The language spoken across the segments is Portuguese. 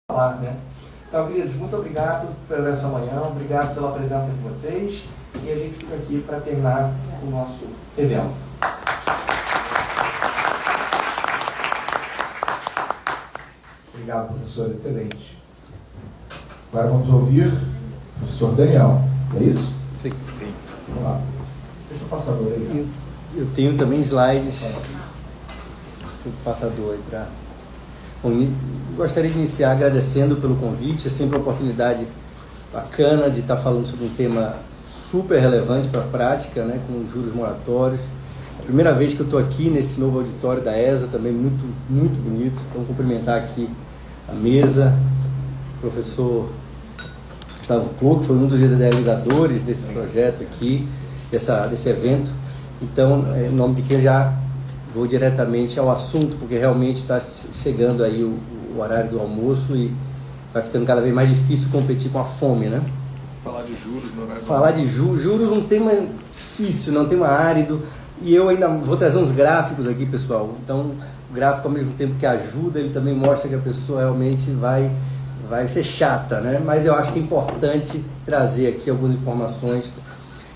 falar, né? Então, queridos, muito obrigado por essa manhã, obrigado pela presença de vocês, e a gente fica aqui para terminar o nosso evento. Obrigado, professor, excelente. Agora vamos ouvir o professor Daniel, é isso? Sim. Vamos lá. Deixa o passador aí. Eu tenho também slides. O passador aí para... Bom, gostaria de iniciar agradecendo pelo convite. É sempre uma oportunidade bacana de estar falando sobre um tema super relevante para a prática, né, com os juros moratórios. A primeira vez que eu estou aqui nesse novo auditório da ESA, também muito, muito bonito. Então, cumprimentar aqui a mesa, o professor Gustavo Clô, que foi um dos idealizadores desse projeto aqui, desse evento. Então, em nome de quem eu já vou diretamente ao assunto, porque realmente está chegando aí o horário do almoço e vai ficando cada vez mais difícil competir com a fome, né? Falar de juros no horário. Falar de juros, um tema difícil, não, um tema árido, e eu ainda vou trazer uns gráficos aqui, pessoal. Então, o gráfico, ao mesmo tempo que ajuda, ele também mostra que a pessoa realmente vai ser chata, né? Mas eu acho que é importante trazer aqui algumas informações.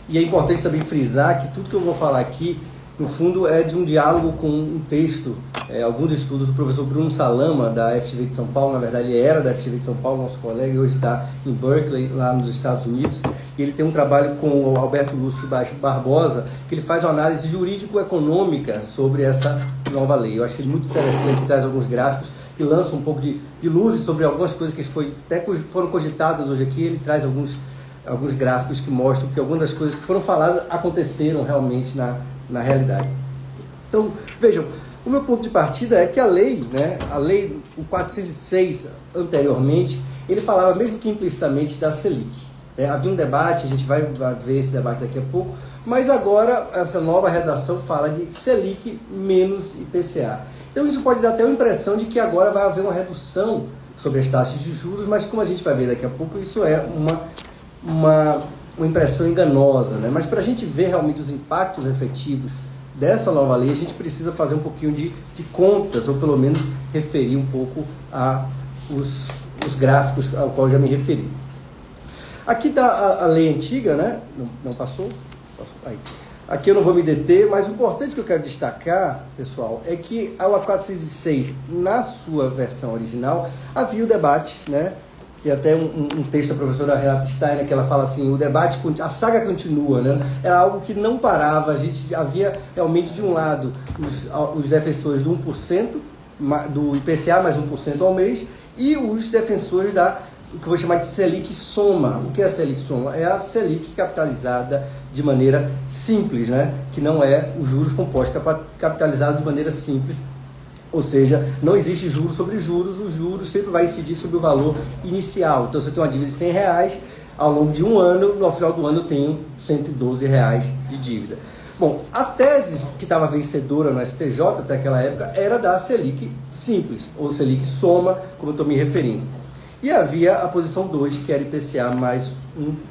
E é importante também frisar que tudo que eu vou falar aqui, no fundo, é de um diálogo com um texto, alguns estudos do professor Bruno Salama, da FGV de São Paulo. Na verdade, ele era da FGV de São Paulo, nosso colega, e hoje está em Berkeley, lá nos Estados Unidos. E ele tem um trabalho com o Alberto Lúcio Barbosa, que ele faz uma análise jurídico-econômica sobre essa nova lei. Eu achei muito interessante, ele traz alguns gráficos que lançam um pouco de luz sobre algumas coisas que até foram cogitadas hoje aqui. Ele traz alguns gráficos que mostram que algumas das coisas que foram faladas aconteceram realmente na realidade. Então, vejam, o meu ponto de partida é que a lei, o 406 anteriormente, ele falava, mesmo que implicitamente, da Selic. Havia um debate, a gente vai ver esse debate daqui a pouco, mas agora essa nova redação fala de Selic menos IPCA. Então isso pode dar até uma impressão de que agora vai haver uma redução sobre as taxas de juros, mas como a gente vai ver daqui a pouco, isso é uma impressão enganosa, né? Mas para a gente ver realmente os impactos efetivos dessa nova lei, a gente precisa fazer um pouquinho de contas, ou pelo menos referir um pouco os gráficos ao qual eu já me referi. Aqui está a lei antiga, né? Não passou? Aí. Aqui eu não vou me deter, mas o importante que eu quero destacar, pessoal, é que a 406, na sua versão original, havia o debate, né? Tem até um texto da professora Renata Steiner que ela fala assim, a saga continua, né? Era algo que não parava, a gente havia realmente de um lado os defensores do 1%, do IPCA mais 1% ao mês, e os defensores o que eu vou chamar de Selic Soma. O que é a Selic Soma? É a Selic capitalizada de maneira simples, né? Que não é os juros compostos, capitalizado de maneira simples. Ou seja, não existe juros sobre juros, o juros sempre vai incidir sobre o valor inicial. Então, se eu tenho uma dívida de R$100, ao longo de um ano, no final do ano eu tenho R$112 de dívida. Bom, a tese que estava vencedora no STJ até aquela época era da Selic simples, ou Selic Soma, como eu estou me referindo. E havia a posição 2, que era IPCA mais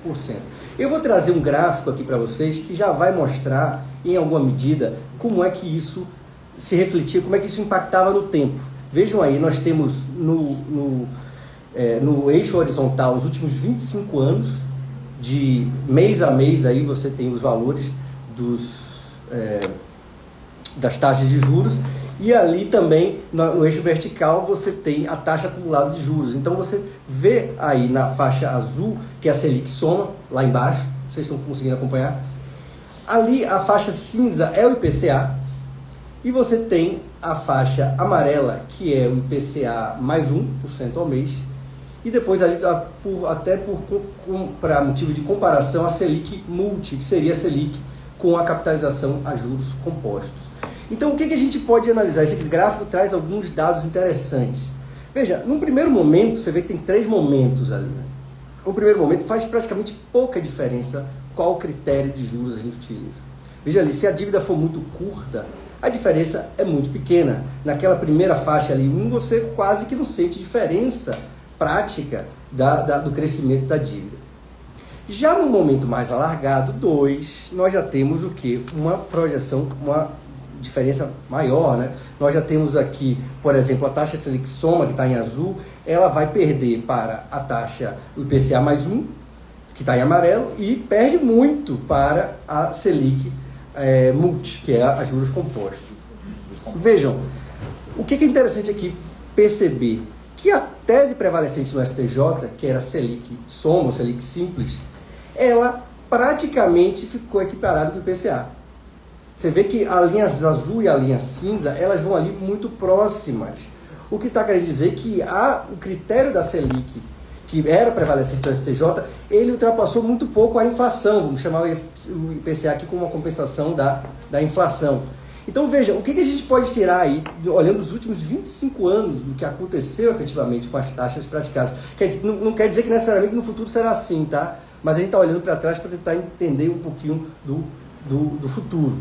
1%. Eu vou trazer um gráfico aqui para vocês que já vai mostrar, em alguma medida, como é que isso se refletia, como é que isso impactava no tempo. Vejam aí, nós temos no eixo horizontal os últimos 25 anos, de mês a mês, aí você tem os valores das taxas de juros, e ali também, no eixo vertical, você tem a taxa acumulada de juros. Então, você vê aí na faixa azul, que é a Selic Soma, lá embaixo, vocês estão conseguindo acompanhar. Ali, a faixa cinza é o IPCA, e você tem a faixa amarela, que é o IPCA mais 1% ao mês, e depois, ali, para motivo de comparação, a Selic Multi, que seria a Selic com a capitalização a juros compostos. Então, o que a gente pode analisar? Esse gráfico traz alguns dados interessantes. Veja, num primeiro momento, você vê que tem 3 momentos ali. Né? O primeiro momento faz praticamente pouca diferença qual critério de juros a gente utiliza. Veja ali, se a dívida for muito curta, a diferença é muito pequena. Naquela primeira faixa ali, você quase que não sente diferença prática do crescimento da dívida. Já no momento mais alargado, 2, nós já temos o quê? Uma projeção, diferença maior, né? Nós já temos aqui, por exemplo, a taxa Selic Soma, que está em azul, ela vai perder para a taxa do IPCA mais 1, que está em amarelo, e perde muito para a Selic Multi, que é a juros compostos. Vejam, o que é interessante aqui perceber? Que a tese prevalecente no STJ, que era Selic Soma, Selic Simples, ela praticamente ficou equiparada com o IPCA. Você vê que a linha azul e a linha cinza, elas vão ali muito próximas. O que está querendo dizer que o critério da Selic, que era prevalecente do STJ, ele ultrapassou muito pouco a inflação. Vamos chamar o IPCA aqui como uma compensação da inflação. Então veja, o que a gente pode tirar aí, olhando os últimos 25 anos, do que aconteceu efetivamente com as taxas praticadas. Não quer dizer que necessariamente no futuro será assim, tá? Mas a gente está olhando para trás para tentar entender um pouquinho do futuro.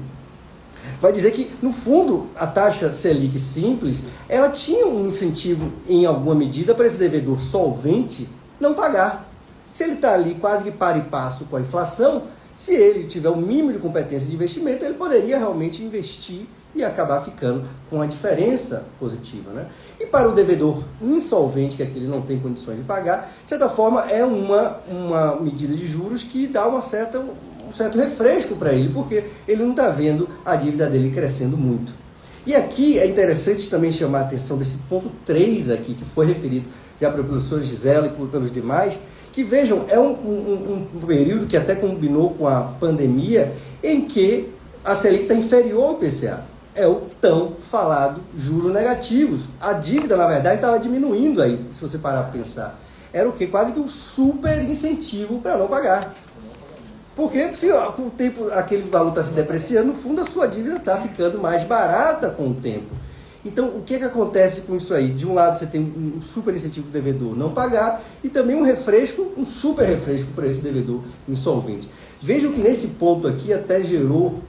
Vai dizer que, no fundo, a taxa Selic simples, ela tinha um incentivo, em alguma medida, para esse devedor solvente não pagar. Se ele está ali quase que para e passo com a inflação, se ele tiver o mínimo de competência de investimento, ele poderia realmente investir e acabar ficando com a diferença positiva, né? E para o devedor insolvente, que é que ele não tem condições de pagar, de certa forma é uma medida de juros que dá um certo refresco para ele, porque ele não está vendo a dívida dele crescendo muito. E aqui é interessante também chamar a atenção desse ponto 3 aqui, que foi referido já pela professora Gisela e pelos demais, que vejam, é um período que até combinou com a pandemia, em que a Selic está inferior ao IPCA. É o tão falado juros negativos. A dívida, na verdade, estava diminuindo aí, se você parar para pensar. Era o quê? Quase que um super incentivo para não pagar. Porque se com o tempo aquele valor está se depreciando, no fundo a sua dívida está ficando mais barata com o tempo. Então, o que acontece com isso aí? De um lado, você tem um super incentivo do devedor não pagar e também um super refresco para esse devedor insolvente. Vejam que nesse ponto aqui até gerou,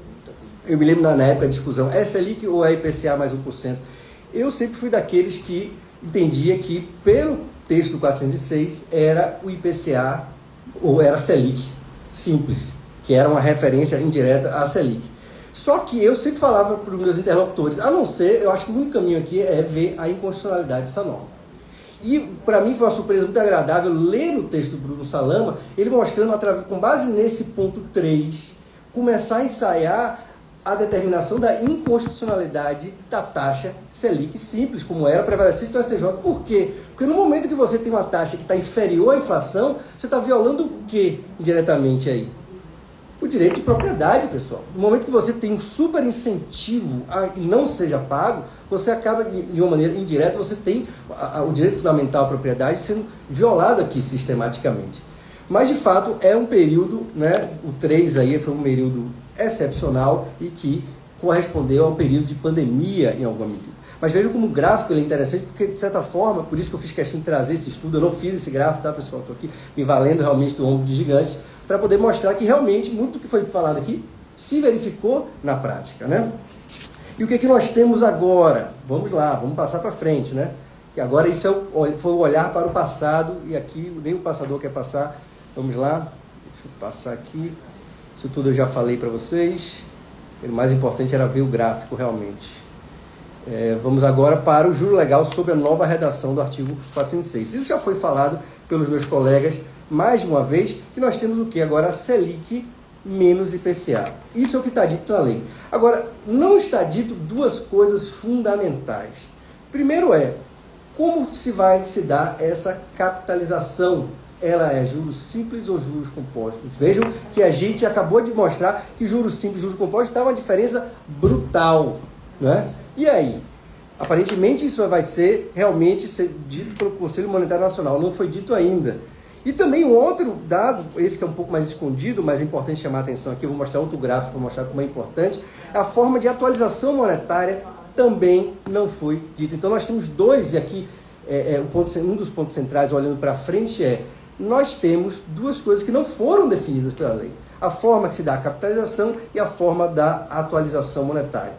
eu me lembro na época da discussão, é Selic ou é IPCA mais 1%? Eu sempre fui daqueles que entendia que, pelo texto do 406, era o IPCA ou era Selic simples, que era uma referência indireta à Selic. Só que eu sempre falava para os meus interlocutores, a não ser, eu acho que o único caminho aqui é ver a inconstitucionalidade dessa norma. E para mim foi uma surpresa muito agradável ler no texto do Bruno Salama, ele mostrando, com base nesse ponto 3, começar a ensaiar a determinação da inconstitucionalidade da taxa Selic simples, como era prevalecente do STJ. Por quê? Porque no momento que você tem uma taxa que está inferior à inflação, você está violando o quê indiretamente aí? O direito de propriedade, pessoal. No momento que você tem um super incentivo a que não seja pago, você acaba, de uma maneira indireta, você tem o direito fundamental à propriedade sendo violado aqui sistematicamente. Mas, de fato, é um período, né, o 3 aí foi um período excepcional e que correspondeu ao período de pandemia em alguma medida. Mas vejam como o gráfico ele é interessante, porque, de certa forma, por isso que eu fiz questão de trazer esse estudo, eu não fiz esse gráfico, tá, pessoal? Estou aqui me valendo realmente do ombro de gigantes, para poder mostrar que realmente muito do que foi falado aqui se verificou na prática, né? E o que nós temos agora? Vamos lá, vamos passar para frente, né? Que agora isso foi o olhar para o passado, e aqui nem o passador quer passar. Vamos lá, deixa eu passar aqui. Isso tudo eu já falei para vocês. O mais importante era ver o gráfico realmente. Vamos agora para o juro legal sobre a nova redação do artigo 406. Isso já foi falado pelos meus colegas mais de uma vez, que nós temos o que? Agora a Selic menos IPCA. Isso é o que está dito na lei. Agora, não está dito duas coisas fundamentais. Primeiro como se vai se dar essa capitalização? Ela é juros simples ou juros compostos? Vejam que a gente acabou de mostrar que juros simples e juros compostos dá uma diferença brutal, né? E aí? Aparentemente isso vai realmente ser dito pelo Conselho Monetário Nacional, não foi dito ainda. E também um outro dado, esse que é um pouco mais escondido, mas é importante chamar a atenção aqui, eu vou mostrar outro gráfico para mostrar como é importante, a forma de atualização monetária também não foi dita. Então nós temos dois, e aqui um dos pontos centrais, olhando para frente, nós temos duas coisas que não foram definidas pela lei. A forma que se dá a capitalização e a forma da atualização monetária.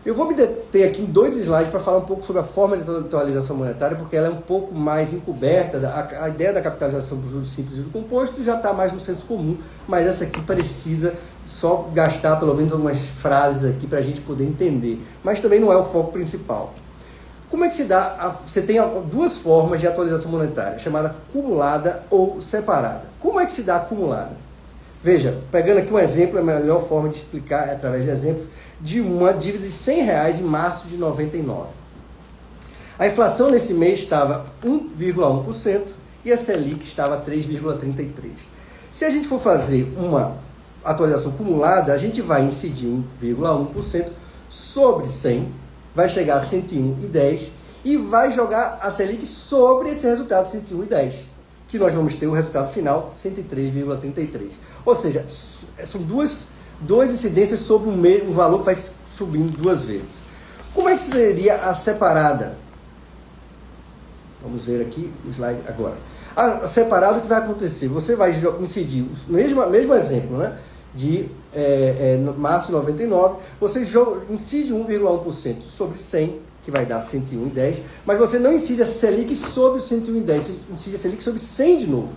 Eu vou me deter aqui em 2 slides para falar um pouco sobre a forma de atualização monetária, porque ela é um pouco mais encoberta. A ideia da capitalização por juros simples e do composto já está mais no senso comum, mas essa aqui precisa só gastar pelo menos algumas frases aqui para a gente poder entender. Mas também não é o foco principal. Como é que se dá? Você tem 2 formas de atualização monetária, chamada acumulada ou separada. Como é que se dá acumulada? Veja, pegando aqui um exemplo, a melhor forma de explicar é através de exemplos de uma dívida de R$100 em março de 99. A inflação nesse mês estava 1,1% e a Selic estava 3,33%. Se a gente for fazer uma atualização acumulada, a gente vai incidir 1,1% sobre 100, vai chegar a 101,10 e vai jogar a Selic sobre esse resultado 101,10, que nós vamos ter o resultado final 103,33. Ou seja, são duas incidências sobre um valor que vai subindo 2 vezes. Como é que seria a separada? Vamos ver aqui o slide agora. A separada, o que vai acontecer? Você vai incidir o mesmo exemplo, né? De março de 99, você incide 1,1% sobre 100, que vai dar 101,10, mas você não incide a Selic sobre o 101,10, você incide a Selic sobre 100 de novo.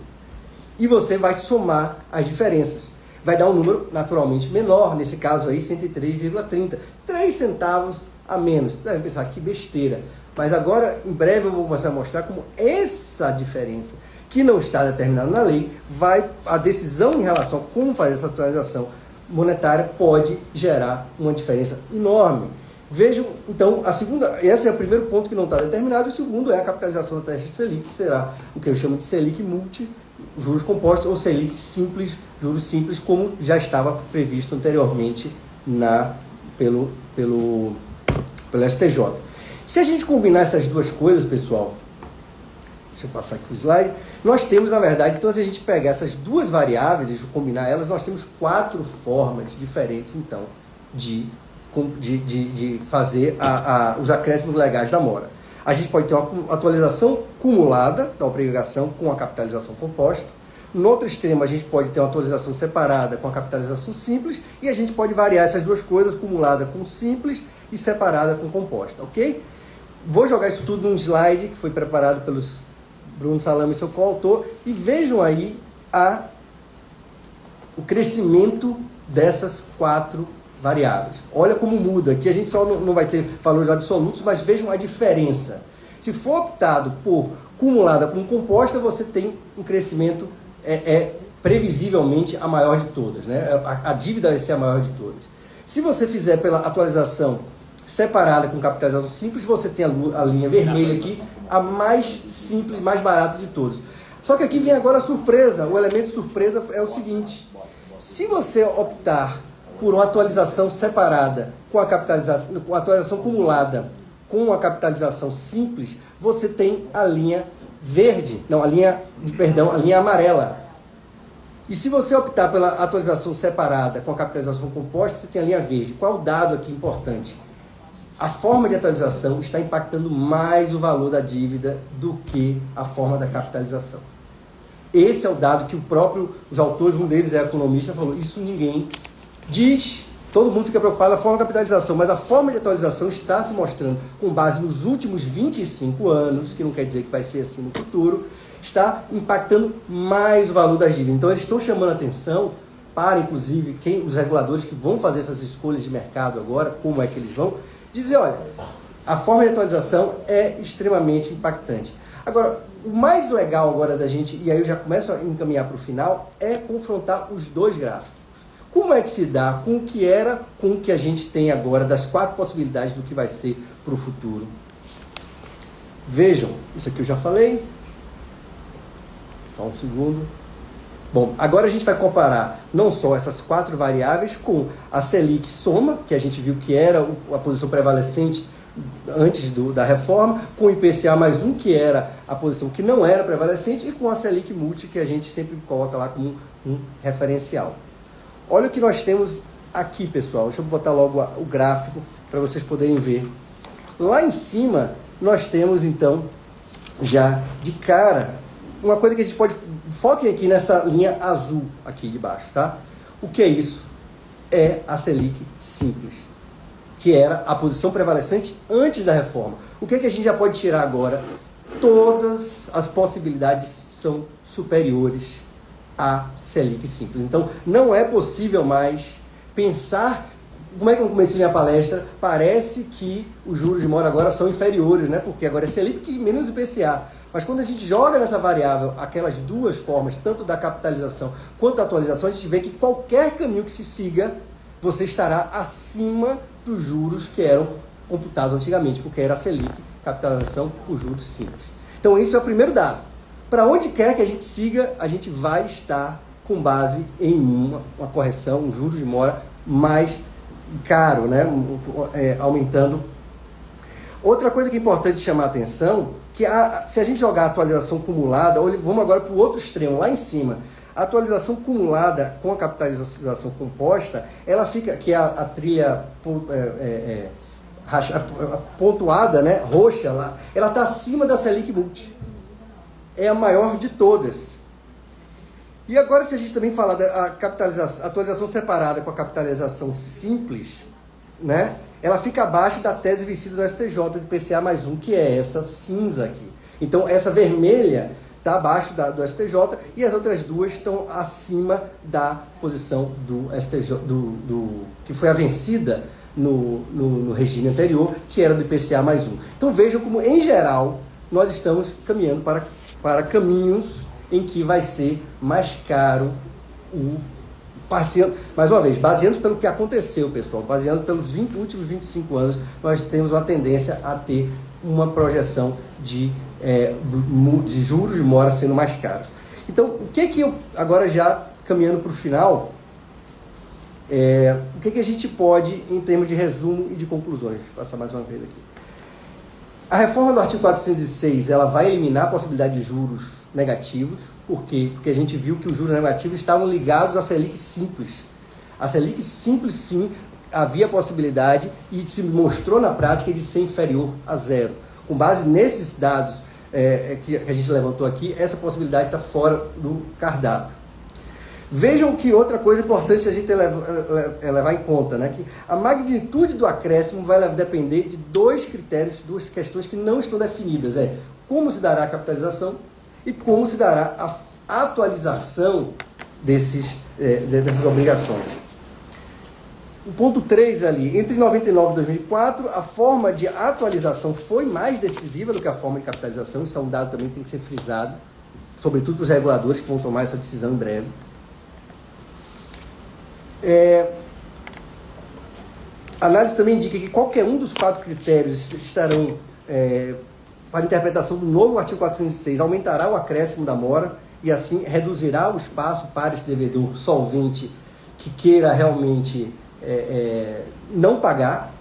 E você vai somar as diferenças. Vai dar um número naturalmente menor, nesse caso aí 103,30, 3 centavos a menos. Deve pensar que besteira. Mas agora, em breve, eu vou começar a mostrar como essa diferença, que não está determinada na lei, a decisão em relação a como fazer essa atualização monetária pode gerar uma diferença enorme. Vejam, então, esse é o primeiro ponto que não está determinado, e o segundo é a capitalização da taxa de Selic, que será o que eu chamo de Selic multi, juros compostos, ou Selic simples, juros simples, como já estava previsto anteriormente pelo STJ. Se a gente combinar essas 2 coisas, pessoal, deixa eu passar aqui o slide, nós temos, na verdade, então, se a gente pegar essas 2 variáveis, deixa eu combinar elas, nós temos 4 formas diferentes, então, de fazer os acréscimos legais da mora. A gente pode ter uma atualização cumulada da obrigação com a capitalização composta. No outro extremo, a gente pode ter uma atualização separada com a capitalização simples, e a gente pode variar essas 2 coisas, cumulada com simples e separada com composta, ok? Vou jogar isso tudo num slide que foi preparado pelos Bruno Salame e seu coautor, e vejam aí o crescimento dessas 4 variáveis. Olha como muda. Aqui a gente só não vai ter valores absolutos, mas vejam a diferença. Se for optado por cumulada com composta, você tem um crescimento previsivelmente a maior de todas, né? A dívida vai ser a maior de todas. Se você fizer pela atualização separada com capitalização simples, você tem a linha vermelha aqui, a mais simples, mais barata de todas. Só que aqui vem agora a surpresa. O elemento surpresa é o seguinte: se você optar por uma atualização separada com a atualização acumulada com a capitalização simples, você tem a linha a linha amarela. E se você optar pela atualização separada com a capitalização composta, você tem a linha verde. Qual é o dado aqui importante? A forma de atualização está impactando mais o valor da dívida do que a forma da capitalização. Esse é o dado que os autores, um deles é economista, falou, isso ninguém diz, todo mundo fica preocupado na forma de capitalização, mas a forma de atualização está se mostrando, com base nos últimos 25 anos, que não quer dizer que vai ser assim no futuro, está impactando mais o valor das dívidas. Então eles estão chamando a atenção para, inclusive, os reguladores que vão fazer essas escolhas de mercado agora, como é que eles vão, dizer, olha, a forma de atualização é extremamente impactante. Agora, o mais legal agora da gente, e aí eu já começo a encaminhar para o final, é confrontar os 2 gráficos. Como é que se dá com o que era, com o que a gente tem agora, das 4 possibilidades do que vai ser para o futuro? Vejam, isso aqui eu já falei. Só um segundo. Bom, agora a gente vai comparar não só essas 4 variáveis com a Selic soma, que a gente viu que era a posição prevalecente antes da reforma, com o IPCA mais 1, que era a posição que não era prevalecente, e com a Selic multi, que a gente sempre coloca lá como um referencial. Olha o que nós temos aqui, pessoal. Deixa eu botar logo o gráfico para vocês poderem ver. Lá em cima, nós temos, então, já de cara, uma coisa que a gente pode... Foquem aqui nessa linha azul aqui de baixo, tá? O que é isso? É a Selic simples, que era a posição prevalecente antes da reforma. O que a gente já pode tirar agora? Todas as possibilidades são superiores à Selic simples. Então, não é possível mais pensar... Como é que eu comecei minha palestra? Parece que os juros de mora agora são inferiores, né? Porque agora é Selic menos IPCA. Mas quando a gente joga nessa variável aquelas duas formas, tanto da capitalização quanto da atualização, a gente vê que qualquer caminho que se siga, você estará acima dos juros que eram computados antigamente, porque era a Selic, capitalização por juros simples. Então, isso é o primeiro dado. Para onde quer que a gente siga, a gente vai estar com base em uma correção, um juros de mora mais caro, né? Aumentando. Outra coisa que é importante chamar a atenção, que se a gente jogar a atualização acumulada, vamos agora para o outro extremo, lá em cima, a atualização acumulada com a capitalização composta, ela fica, que é a trilha pontuada, né, roxa lá, ela está acima da Selic Multi. É a maior de todas. E agora, se a gente também falar da atualização separada com a capitalização simples, né, ela fica abaixo da tese vencida do STJ de IPCA mais 1, que é essa cinza aqui. Então, essa vermelha está abaixo do STJ e as outras duas estão acima da posição do STJ, que foi a vencida no regime anterior, que era do IPCA mais 1. Então, vejam como, em geral, nós estamos caminhando para caminhos em que vai ser mais caro mais uma vez, baseando pelo que aconteceu, pessoal, baseando pelos últimos 25 anos, nós temos uma tendência a ter uma projeção de juros de mora sendo mais caros. Então, o que eu, agora já caminhando para o final, o que a gente pode, em termos de resumo e de conclusões, vou passar mais uma vez aqui. A reforma do artigo 406, ela vai eliminar a possibilidade de juros negativos. Por quê? Porque a gente viu que os juros negativos estavam ligados à Selic simples. A Selic simples, sim, havia possibilidade e se mostrou na prática de ser inferior a zero. Com base nesses dados que a gente levantou aqui, essa possibilidade está fora do cardápio. Vejam que outra coisa importante a gente levar em conta, né? Que a magnitude do acréscimo vai depender de dois critérios, duas questões que não estão definidas. Como se dará a capitalização e como se dará a atualização dessas obrigações. O ponto 3 ali, entre 99 e 2004, a forma de atualização foi mais decisiva do que a forma de capitalização. Isso é um dado também que tem que ser frisado, sobretudo para os reguladores que vão tomar essa decisão em breve. A análise também indica que qualquer um dos 4 critérios estarão para interpretação do novo artigo 406, aumentará o acréscimo da mora e assim reduzirá o espaço para esse devedor solvente que queira realmente não pagar.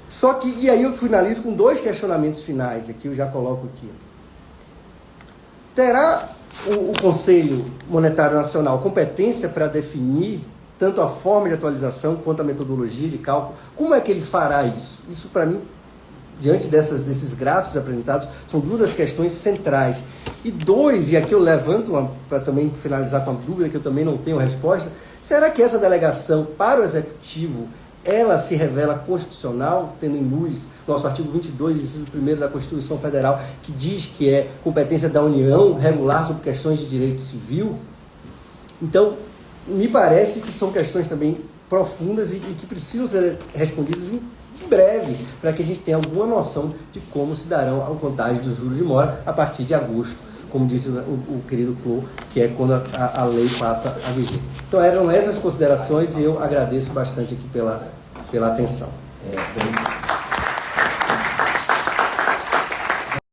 Só que, e aí eu finalizo com 2 questionamentos finais, aqui eu já coloco aqui. Terá o Conselho Monetário Nacional competência para definir tanto a forma de atualização quanto a metodologia de cálculo? Como é que ele fará isso? Isso, para mim, diante desses gráficos apresentados, são 2 questões centrais. E 2, e aqui eu levanto para também finalizar com uma dúvida que eu também não tenho resposta, será que essa delegação para o Executivo, ela se revela constitucional, tendo em luz nosso artigo 22, inciso 1º da Constituição Federal, que diz que é competência da União regular sobre questões de direito civil? Então, me parece que são questões também profundas e que precisam ser respondidas em breve, para que a gente tenha alguma noção de como se darão a contagem dos juros de mora a partir de agosto, como disse o querido Clô, que é quando a lei passa a vigir. Então, eram essas considerações e eu agradeço bastante aqui pela atenção.